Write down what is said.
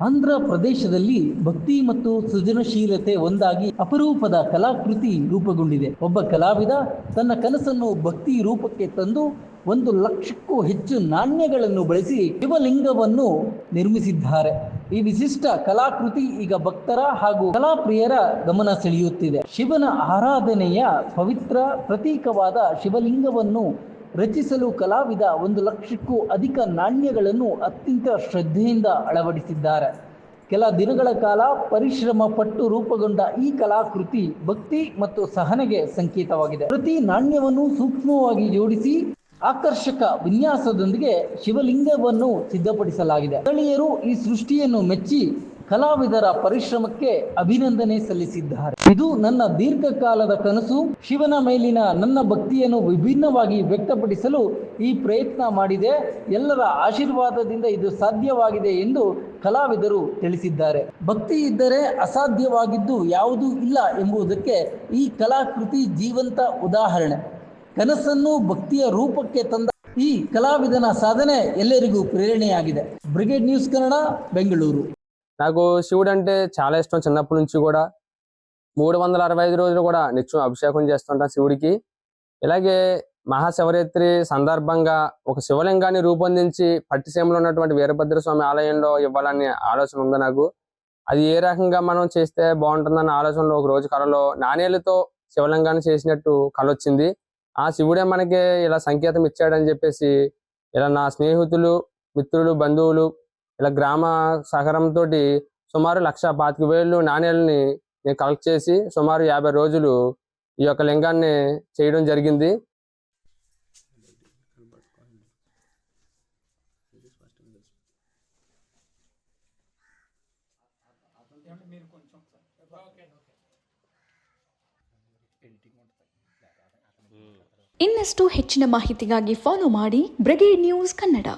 ಆಂಧ್ರ ಪ್ರದೇಶದಲ್ಲಿ ಭಕ್ತಿ ಮತ್ತು ಸೃಜನಶೀಲತೆ ಒಂದಾಗಿ ಅಪರೂಪದ ಕಲಾಕೃತಿ ರೂಪುಗೊಂಡಿದೆ. ಒಬ್ಬ ಕಲಾವಿದ ತನ್ನ ಕನಸನ್ನು ಭಕ್ತಿ ರೂಪಕ್ಕೆ ತಂದು 1,00,000ಕ್ಕೂ ಹೆಚ್ಚು ನಾಣ್ಯಗಳನ್ನು ಬಳಸಿ ಶಿವಲಿಂಗವನ್ನು ನಿರ್ಮಿಸಿದ್ದಾರೆ. ಈ ವಿಶಿಷ್ಟ ಕಲಾಕೃತಿ ಈಗ ಭಕ್ತರ ಹಾಗೂ ಕಲಾಪ್ರಿಯರ ಗಮನ ಸೆಳೆಯುತ್ತಿದೆ. ಶಿವನ ಆರಾಧನೆಯ ಪವಿತ್ರ ಪ್ರತೀಕವಾದ ಶಿವಲಿಂಗವನ್ನು ರಚಿಸಲು ಕಲಾವಿದ 1,00,000ಕ್ಕೂ ಅಧಿಕ ನಾಣ್ಯಗಳನ್ನು ಅತ್ಯಂತ ಶ್ರದ್ಧೆಯಿಂದ ಅಳವಡಿಸಿದ್ದಾರೆ. ಕೆಲ ದಿನಗಳ ಕಾಲ ಪರಿಶ್ರಮ ಪಟ್ಟು ರೂಪುಗೊಂಡ ಈ ಕಲಾಕೃತಿ ಭಕ್ತಿ ಮತ್ತು ಸಹನೆಗೆ ಸಂಕೇತವಾಗಿದೆ. ಪ್ರತಿ ನಾಣ್ಯವನ್ನು ಸೂಕ್ಷ್ಮವಾಗಿ ಜೋಡಿಸಿ ಆಕರ್ಷಕ ವಿನ್ಯಾಸದೊಂದಿಗೆ ಶಿವಲಿಂಗವನ್ನು ಸಿದ್ಧಪಡಿಸಲಾಗಿದೆ. ಸ್ಥಳೀಯರು ಈ ಸೃಷ್ಟಿಯನ್ನು ಮೆಚ್ಚಿ ಕಲಾವಿದರ ಪರಿಶ್ರಮಕ್ಕೆ ಅಭಿನಂದನೆ ಸಲ್ಲಿಸಿದ್ದಾರೆ. ಇದು ನನ್ನ ದೀರ್ಘಕಾಲದ ಕನಸು. ಶಿವನ ಮೇಲಿನ ನನ್ನ ಭಕ್ತಿಯನ್ನು ವಿಭಿನ್ನವಾಗಿ ವ್ಯಕ್ತಪಡಿಸಲು ಈ ಪ್ರಯತ್ನ ಮಾಡಿದೆ. ಎಲ್ಲರ ಆಶೀರ್ವಾದದಿಂದ ಇದು ಸಾಧ್ಯವಾಗಿದೆ ಎಂದು ಕಲಾವಿದರು ತಿಳಿಸಿದ್ದಾರೆ. ಭಕ್ತಿ ಇದ್ದರೆ ಅಸಾಧ್ಯವಾಗಿದ್ದು ಯಾವುದೂ ಇಲ್ಲ ಎಂಬುದಕ್ಕೆ ಈ ಕಲಾಕೃತಿ ಜೀವಂತ ಉದಾಹರಣೆ. ಕನಸನ್ನು ಭಕ್ತಿಯ ರೂಪಕ್ಕೆ ತಂದ ಈ ಕಲಾವಿದನ ಸಾಧನೆ ಎಲ್ಲರಿಗೂ ప్రేరణೆಯಾಗಿದೆ. Brigade news Kannada, Bengaluru. నాకు శివుడు అంటే చాలా ఇష్టం. చిన్నప్పటి నుంచి కూడా 365 రోజులు కూడా నిత్యం అభిషేకం చేస్తుంటాను శివుడికి. ఇలాగే మహాశివరాత్రి సందర్భంగా ఒక శివలింగాన్ని రూపొందించి పట్టిసీమలో ఉన్నటువంటి వీరభద్ర స్వామి ఆలయంలో ఇవ్వాలనే ఆలోచన ఉంది నాకు. అది ఏ రకంగా మనం చేస్తే బాగుంటుందన్న ఆలోచనలో ఒక రోజు కళలో నాణేలతో శివలింగాన్ని చేసినట్టు కళ వచ్చింది. ఆ శివుడే మనకి ఇలా సంకేతం ఇచ్చాడని చెప్పేసి ఇలా నా స్నేహితులు, మిత్రులు, బంధువులు ఇలా గ్రామ సహకారంతో సుమారు 1,25,000 నాణేలని నేను కలెక్ట్ చేసి సుమారు 50 రోజులు ఈ యొక్క లింగాన్ని చేయడం జరిగింది. ಇನ್ನಷ್ಟು ಹೆಚ್ಚಿನ ಮಾಹಿತಿಗಾಗಿ ಫಾಲೋ ಮಾಡಿ ಬ್ರಿಗೇಡ್ ನ್ಯೂಸ್ ಕನ್ನಡ.